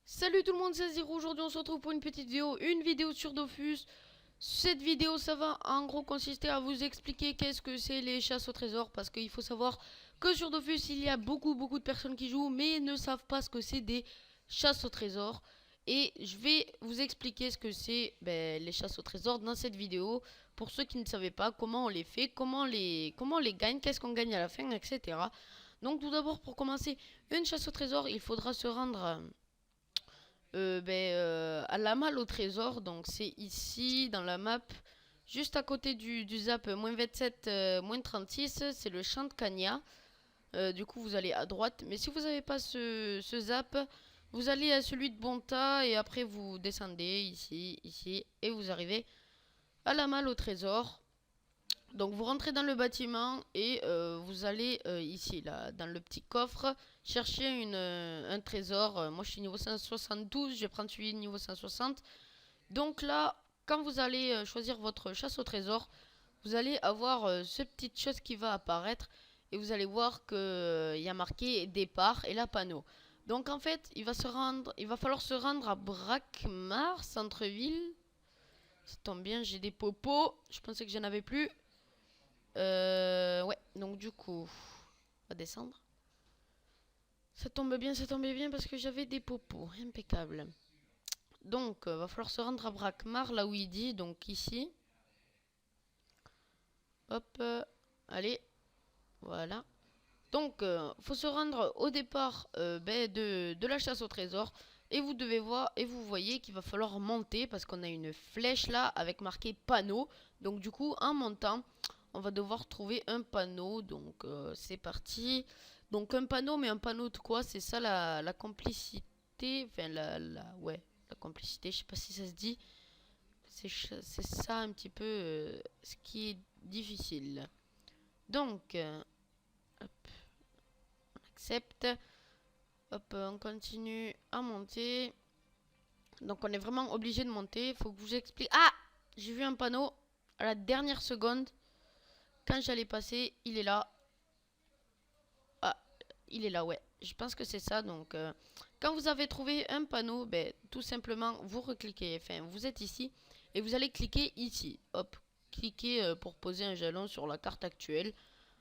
Salut tout le monde, c'est Zero. Aujourd'hui on se retrouve pour une petite vidéo, sur Dofus. Cette vidéo ça va en gros consister à vous expliquer qu'est-ce que c'est les chasses au trésor. Parce qu'il faut savoir que sur Dofus il y a beaucoup de personnes qui jouent mais ne savent pas ce que c'est des chasses au trésor. Et je vais vous expliquer ce que c'est les chasses au trésor dans cette vidéo. Pour ceux qui ne savaient pas comment on les fait, comment on les gagne, qu'est-ce qu'on gagne à la fin, etc. Donc tout d'abord pour commencer une chasse au trésor il faudra se rendre... à la malle au trésor, donc c'est ici dans la map, juste à côté du zap -27, -36, c'est le champ de Cagna. Du coup, vous allez à droite, mais si vous n'avez pas ce zap, vous allez à celui de Bonta et après vous descendez ici, et vous arrivez à la malle au trésor. Donc vous rentrez dans le bâtiment et vous allez ici, là, dans le petit coffre, chercher un trésor. Moi je suis niveau 172, je vais prendre celui niveau 160. Donc là, quand vous allez choisir votre chasse au trésor, vous allez avoir ce petite chose qui va apparaître. Et vous allez voir qu'il y a marqué départ et la panneau. Donc en fait, il va falloir se rendre à Brakmar, centre-ville. Ça tombe bien, j'ai des popos. Je pensais que j'en avais plus. Ouais, donc du coup, on va descendre. Ça tombe bien parce que j'avais des popos. Impeccable. Donc, va falloir se rendre à Brakmar, là où il dit, donc ici. Hop, allez, voilà. Donc, faut se rendre au départ de la chasse au trésor. Et vous devez voir, et vous voyez qu'il va falloir monter parce qu'on a une flèche là avec marqué panneau. Donc, du coup, en montant, on va devoir trouver un panneau. Donc, c'est parti. Donc, un panneau, mais un panneau de quoi? C'est ça la complicité. Enfin, ouais, la complicité, je sais pas si ça se dit. C'est ça un petit peu ce qui est difficile. Donc, hop, accepte. Hop, on continue à monter. Donc on est vraiment obligé de monter. Faut que je vous explique. Ah, j'ai vu un panneau à la dernière seconde. Quand j'allais passer, il est là. Ah, il est là, ouais. Je pense que c'est ça. Donc quand vous avez trouvé un panneau, tout simplement, vous recliquez. Enfin, vous êtes ici. Et vous allez cliquer ici. Hop, cliquez pour poser un jalon sur la carte actuelle.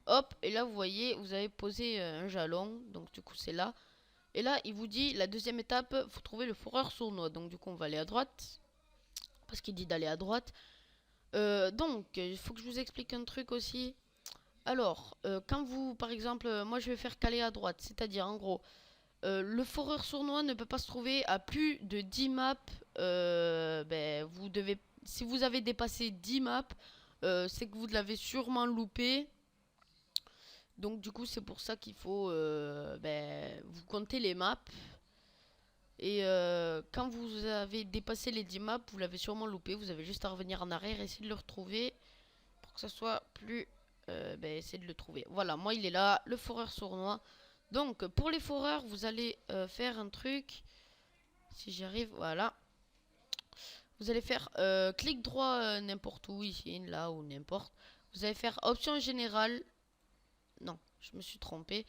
Hop, et là vous voyez, vous avez posé un jalon. Donc du coup c'est là. Et là, il vous dit, la deuxième étape, faut trouver le foreur sournois. Donc du coup, on va aller à droite. Parce qu'il dit d'aller à droite. Donc, il faut que je vous explique un truc aussi. Alors, quand vous, par exemple, moi je vais faire caler à droite. C'est-à-dire, en gros, le foreur sournois ne peut pas se trouver à plus de 10 maps. Vous devez, si vous avez dépassé 10 maps, c'est que vous l'avez sûrement loupé. Donc du coup c'est pour ça qu'il faut vous comptez les maps. Et quand vous avez dépassé les 10 maps, vous l'avez sûrement loupé. Vous avez juste à revenir en arrière et essayer de le retrouver. Pour que ça soit plus... essayez de le trouver. Voilà, moi il est là, le foreur sournois. Donc pour les foreurs, vous allez faire un truc. Si j'y arrive, voilà. Vous allez faire clic droit n'importe où, ici, là ou n'importe. Vous allez faire option générale. Non, je me suis trompé.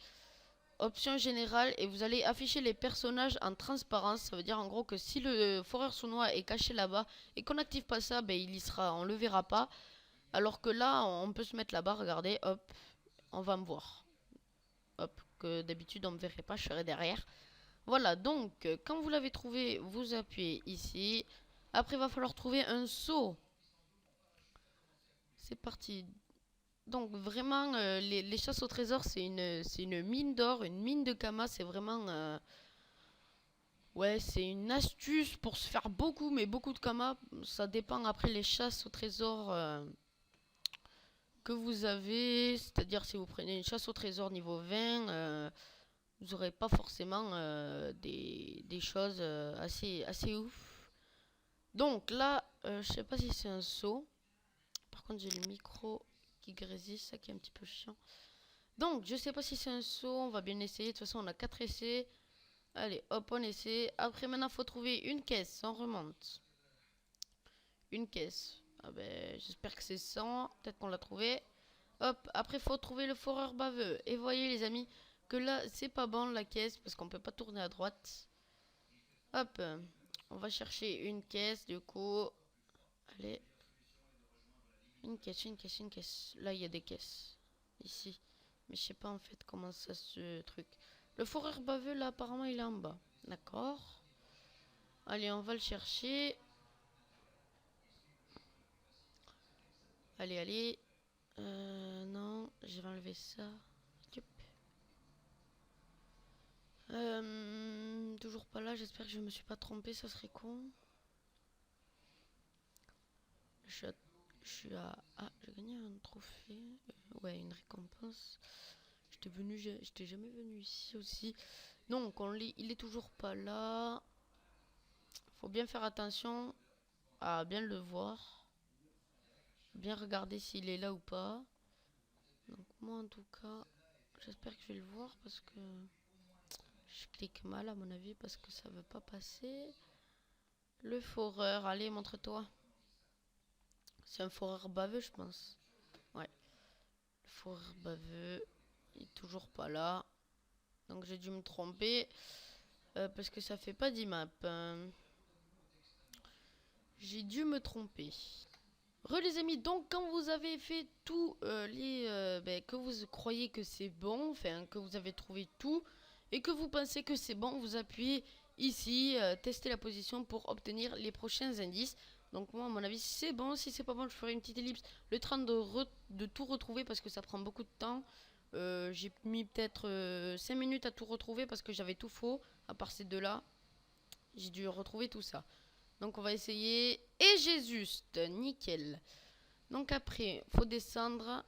Option générale et vous allez afficher les personnages en transparence. Ça veut dire en gros que si le foreur sournois est caché là-bas et qu'on n'active pas ça, il y sera, on le verra pas. Alors que là, on peut se mettre là-bas, regardez, hop, on va me voir. Hop, que d'habitude on me verrait pas, je serai derrière. Voilà, donc quand vous l'avez trouvé, vous appuyez ici. Après, il va falloir trouver un seau. C'est parti. Donc vraiment, les chasses au trésor, c'est une mine d'or, une mine de Kama. C'est vraiment... ouais, c'est une astuce pour se faire beaucoup, mais beaucoup de Kama. Ça dépend après les chasses au trésor que vous avez. C'est-à-dire si vous prenez une chasse au trésor niveau 20, vous n'aurez pas forcément des choses assez ouf. Donc là, je sais pas si c'est un saut. Par contre, j'ai le micro qui grésille, ça qui est un petit peu chiant. Donc, je sais pas si c'est un saut, on va bien essayer. De toute façon, on a 4 essais. Allez, hop, on essaie. Après, maintenant, faut trouver une caisse. On remonte. Une caisse. Ah j'espère que c'est 100. Peut-être qu'on l'a trouvé. Hop, après, faut trouver le foreur baveux. Et voyez, les amis, que là, c'est pas bon la caisse parce qu'on peut pas tourner à droite. Hop, on va chercher une caisse du coup. Allez. Une caisse, une caisse, une caisse. Là, il y a des caisses. Ici. Mais je sais pas en fait comment ça se truc. Le fourreur baveux, là, apparemment, il est en bas. D'accord. Allez, on va le chercher. Allez, allez. Non, je vais enlever ça. Toujours pas là, j'espère que je me suis pas trompé, ça serait con. Je suis à... Ah, j'ai gagné un trophée. Ouais, une récompense. J'étais jamais venu ici aussi. Donc, il est toujours pas là. Faut bien faire attention à bien le voir. Bien regarder s'il est là ou pas. Donc, moi en tout cas, j'espère que je vais le voir parce que... Je clique mal à mon avis parce que ça veut pas passer. Le foreur, allez, montre-toi. C'est un foreur baveux, je pense. Ouais. Le foreur baveux, il est toujours pas là. Donc j'ai dû me tromper. Parce que ça fait pas d'imap. J'ai dû me tromper. Les amis, donc quand vous avez fait tout que vous croyez que c'est bon, enfin que vous avez trouvé tout et que vous pensez que c'est bon, vous appuyez ici, tester la position pour obtenir les prochains indices. Donc moi à mon avis c'est bon, si c'est pas bon je ferai une petite ellipse, le temps de tout retrouver parce que ça prend beaucoup de temps. J'ai mis peut-être 5 minutes à tout retrouver parce que j'avais tout faux, à part ces deux là. J'ai dû retrouver tout ça. Donc on va essayer. Et j'ai juste, nickel. Donc après, faut descendre.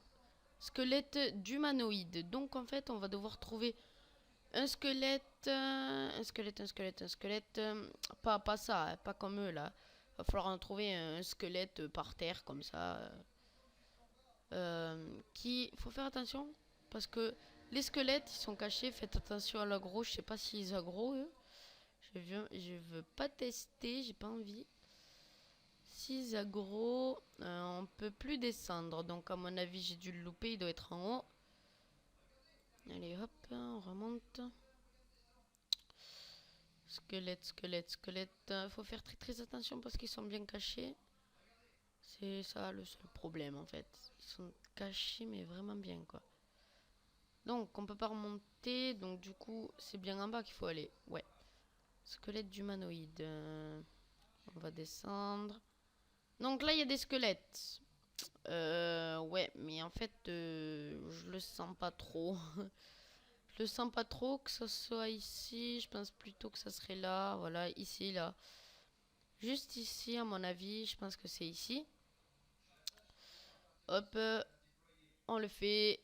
Squelette d'humanoïde. Donc en fait, on va devoir trouver un squelette. Un squelette, un squelette, un squelette. Pas ça, hein, pas comme eux là. Va falloir en trouver un squelette par terre comme ça. Faut faire attention. Parce que les squelettes, ils sont cachés. Faites attention à l'aggro. Je sais pas s'ils aggro eux. Je veux pas tester, j'ai pas envie. 6 aggro, on peut plus descendre. Donc à mon avis j'ai dû le louper, il doit être en haut. Allez hop, on remonte. Squelette, squelette, squelette. Faut faire très très attention parce qu'ils sont bien cachés. C'est ça le seul problème en fait. Ils sont cachés mais vraiment bien quoi. Donc on peut pas remonter, donc du coup c'est bien en bas qu'il faut aller. Ouais. Squelette d'humanoïde. On va descendre. Donc là il y a des squelettes. Ouais, mais en fait, je le sens pas trop. Je le sens pas trop que ce soit ici. Je pense plutôt que ça serait là. Voilà, ici, là. Juste ici, à mon avis, je pense que c'est ici. Hop, on le fait.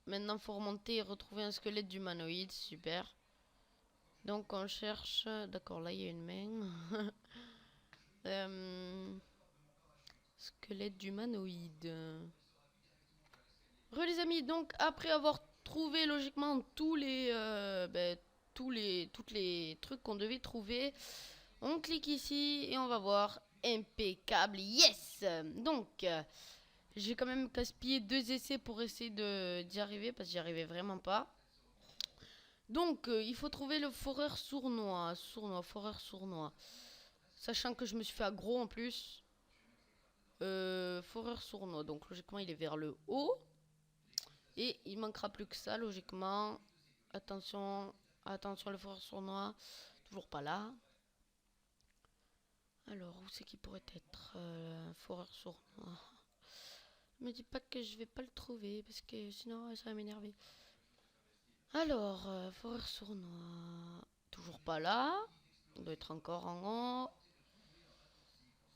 Maintenant, faut remonter et retrouver un squelette d'humanoïde. Super. Donc, on cherche. D'accord, là, il y a une main. Squelette d'humanoïde. Les amis, donc après avoir trouvé logiquement toutes les trucs qu'on devait trouver, on clique ici et on va voir impeccable, yes. Donc j'ai quand même gaspillé 2 essais pour essayer d'y arriver parce que j'y arrivais vraiment pas. Donc il faut trouver le foreur sournois, foreur sournois, sachant que je me suis fait aggro en plus. Foreur sournois, donc logiquement il est vers le haut. Et il manquera plus que ça, logiquement. Attention, attention, le foreur sournois. Toujours pas là. Alors, où c'est qu'il pourrait être foreur sournois? Me dis pas que je vais pas le trouver, parce que sinon ça va m'énerver. Alors, foreur sournois. Toujours pas là. Il doit être encore en haut.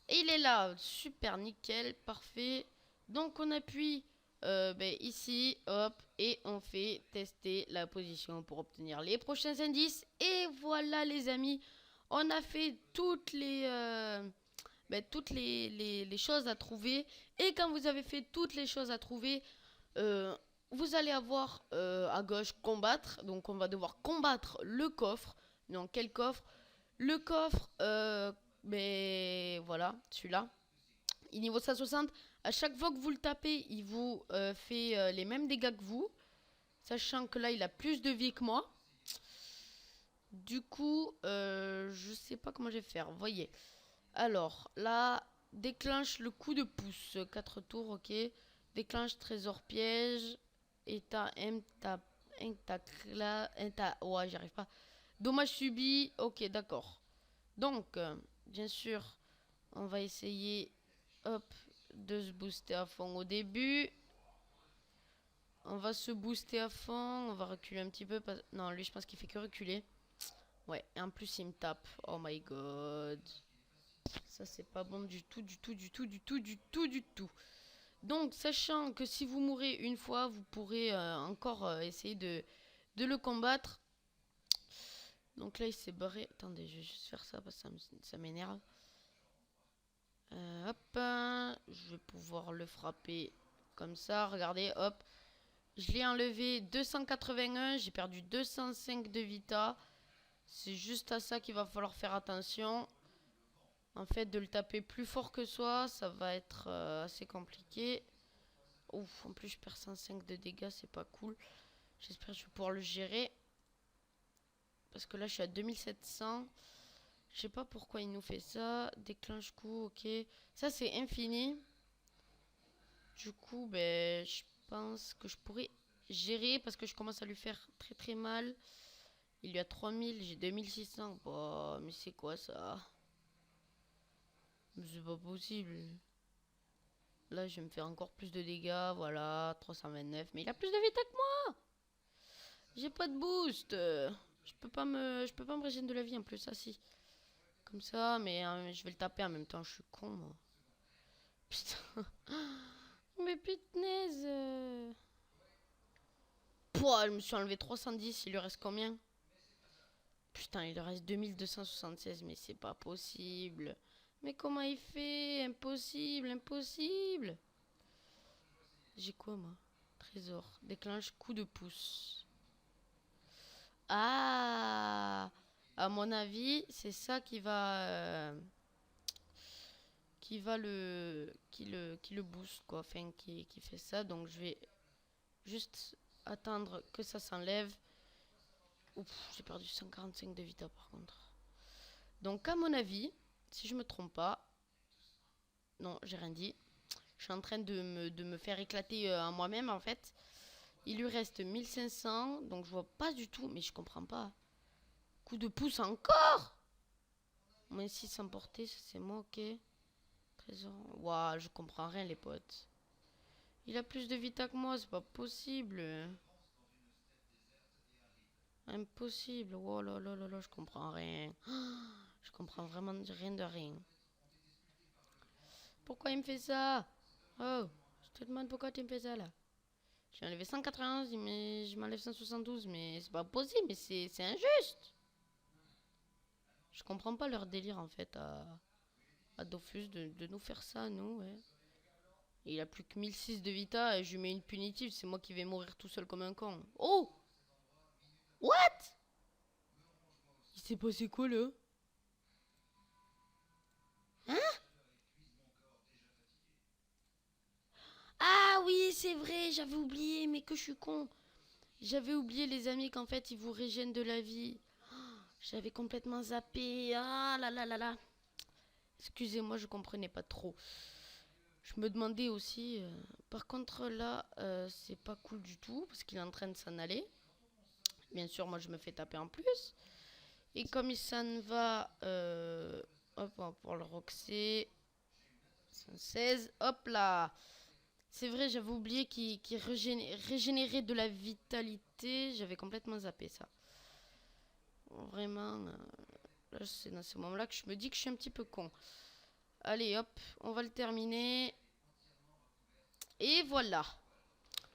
Et il est là. Super, nickel, parfait. Donc on appuie ici, hop, et on fait tester la position pour obtenir les prochains indices. Et voilà les amis, on a fait toutes les choses à trouver. Et quand vous avez fait toutes les choses à trouver, vous allez avoir à gauche combattre. Donc on va devoir combattre le coffre. Non, quel coffre? Le coffre, voilà, celui-là. Il niveau 160. À chaque fois que vous le tapez, il vous fait les mêmes dégâts que vous. Sachant que là, il a plus de vie que moi. Du coup, je sais pas comment je vais faire. Voyez. Alors, là, déclenche le coup de pouce. 4 tours, ok. Déclenche trésor piège. État ouais, j'y arrive pas. Dommage subi. Ok, d'accord. Donc, bien sûr, on va essayer, hop, de se booster à fond au début. On va se booster à fond. On va reculer un petit peu. Non, lui, je pense qu'il fait que reculer. Ouais, et en plus, il me tape. Oh my god. Ça, c'est pas bon du tout, du tout, du tout, du tout, du tout, du tout. Donc, sachant que si vous mourrez une fois, vous pourrez encore essayer de le combattre. Donc là, il s'est barré. Attendez, je vais juste faire ça parce que ça m'énerve. Hop, je vais pouvoir le frapper comme ça. Regardez, hop. Je l'ai enlevé 281. J'ai perdu 205 de vita. C'est juste à ça qu'il va falloir faire attention. En fait, de le taper plus fort que soi, ça va être assez compliqué. Ouf, en plus je perds 105 de dégâts, c'est pas cool. J'espère que je vais pouvoir le gérer. Parce que là, je suis à 2700. Je sais pas pourquoi il nous fait ça. Déclenche coup, ok. Ça, c'est infini. Du coup, ben, je pense que je pourrais gérer parce que je commence à lui faire très très mal. Il lui a 3000, j'ai 2600. Oh, mais c'est quoi ça? C'est pas possible. Là, je vais me faire encore plus de dégâts. Voilà, 329. Mais il a plus de vita que moi. J'ai pas de boost. Je peux pas me régénérer de la vie en plus. Ah si. Comme ça, mais je vais le taper en même temps. Je suis con, moi. Putain. Mais punaise. Pouah, je me suis enlevé 310. Il lui reste combien? Putain, il lui reste 2276. Mais c'est pas possible. Mais comment il fait? Impossible, impossible. J'ai quoi, moi? Trésor. Déclenche coup de pouce. Ah, à mon avis, c'est ça qui le booste quoi, enfin qui fait ça. Donc je vais juste attendre que ça s'enlève. Ouf, j'ai perdu 145 de vita par contre. Donc à mon avis, si je me trompe pas, non, j'ai rien dit. Je suis en train de me faire éclater en moi-même en fait. Il lui reste 1500, donc je vois pas du tout, mais je comprends pas. Coup de pouce encore. Moins 6 emporté, ça c'est moi, ok. Trésor. Waouh, je comprends rien, les potes. Il a plus de vita que moi, c'est pas possible. Impossible. Oh là là là là, je comprends rien. Je comprends vraiment rien de rien. Pourquoi il me fait ça? Oh, je te demande pourquoi tu me fais ça là. J'ai enlevé 191, mais je m'enlève 172, mais c'est pas possible, mais c'est injuste. Je comprends pas leur délire en fait à Dofus de nous faire ça, nous, ouais. Et il a plus que 1006 de vita et je lui mets une punitive, c'est moi qui vais mourir tout seul comme un con. Oh! What? Il s'est passé quoi là? Hein? Ah oui, c'est vrai, j'avais oublié, mais que je suis con. J'avais oublié les amis qu'en fait ils vous régènent de la vie. J'avais complètement zappé. Ah là là là là. Excusez-moi, je comprenais pas trop. Je me demandais aussi. Par contre là, c'est pas cool du tout parce qu'il est en train de s'en aller. Bien sûr, moi je me fais taper en plus. Et comme il s'en va, hop, on va pouvoir le roxer. 116, hop là. C'est vrai, j'avais oublié qu'il régénérait de la vitalité. J'avais complètement zappé ça. Vraiment, là, c'est dans ce moment-là que je me dis que je suis un petit peu con. Allez, hop, on va le terminer. Et voilà.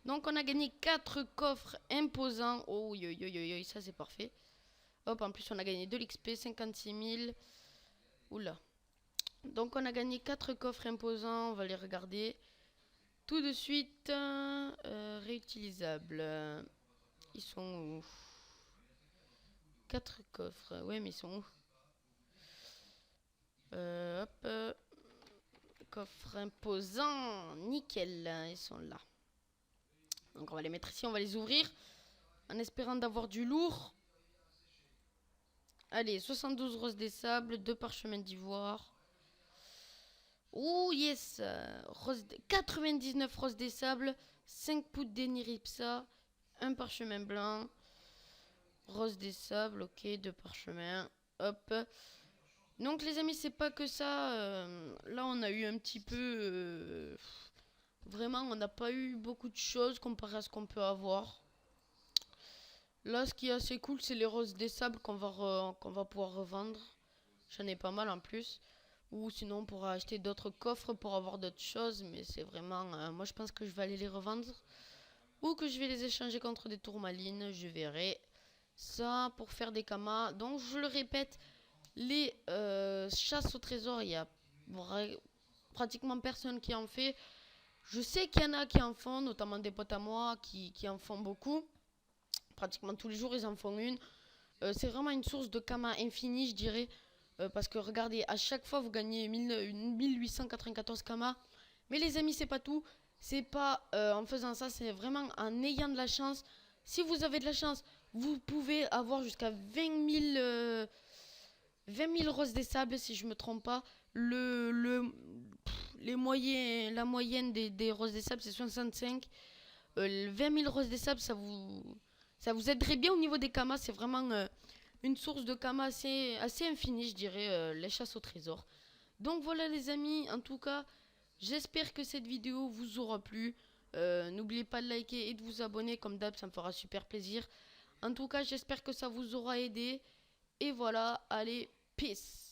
Donc, on a gagné 4 coffres imposants. Oh, yo, yo, yo, yo, ça c'est parfait. Hop, en plus, on a gagné de l'XP, 56 000. Oula. Donc, on a gagné 4 coffres imposants. On va les regarder tout de suite. Réutilisables. Ils sont où? 4 coffres. Ouais, mais ils sont où? Hop. Coffre imposant. Nickel. Ils sont là. Donc on va les mettre ici. On va les ouvrir. En espérant d'avoir du lourd. Allez, 72 roses des sables, 2 parchemins d'ivoire. Oh yes, 99 roses des sables, 5 poudres d'éniripsa, un parchemin blanc, rose des sables, ok, 2 parchemins, hop. Donc les amis, c'est pas que ça, là on a eu un petit peu... vraiment, on n'a pas eu beaucoup de choses comparé à ce qu'on peut avoir. Là, ce qui est assez cool, c'est les roses des sables qu'on va pouvoir revendre. J'en ai pas mal en plus. Ou sinon, on pourra acheter d'autres coffres pour avoir d'autres choses. Mais c'est vraiment... moi, je pense que je vais aller les revendre. Ou que je vais les échanger contre des tourmalines. Je verrai. Ça, pour faire des kamas. Donc, je le répète, les chasses au trésor, il y a pratiquement personne qui en fait. Je sais qu'il y en a qui en font, notamment des potes à moi qui en font beaucoup. Pratiquement tous les jours, ils en font une. C'est vraiment une source de kamas infinie, je dirais. Parce que regardez, à chaque fois, vous gagnez 1894 kamas. Mais les amis, c'est pas tout. C'est pas en faisant ça, c'est vraiment en ayant de la chance. Si vous avez de la chance, vous pouvez avoir jusqu'à 20 000 roses des sables, si je me trompe pas. La moyenne des roses des sables, c'est 65. 20 000 roses des sables, ça vous aiderait bien au niveau des kamas. C'est vraiment une source de kamas assez infinie, je dirais, les chasses au trésor. Donc voilà les amis, en tout cas, j'espère que cette vidéo vous aura plu. N'oubliez pas de liker et de vous abonner, comme d'hab, ça me fera super plaisir. En tout cas, j'espère que ça vous aura aidé. Et voilà, allez, peace.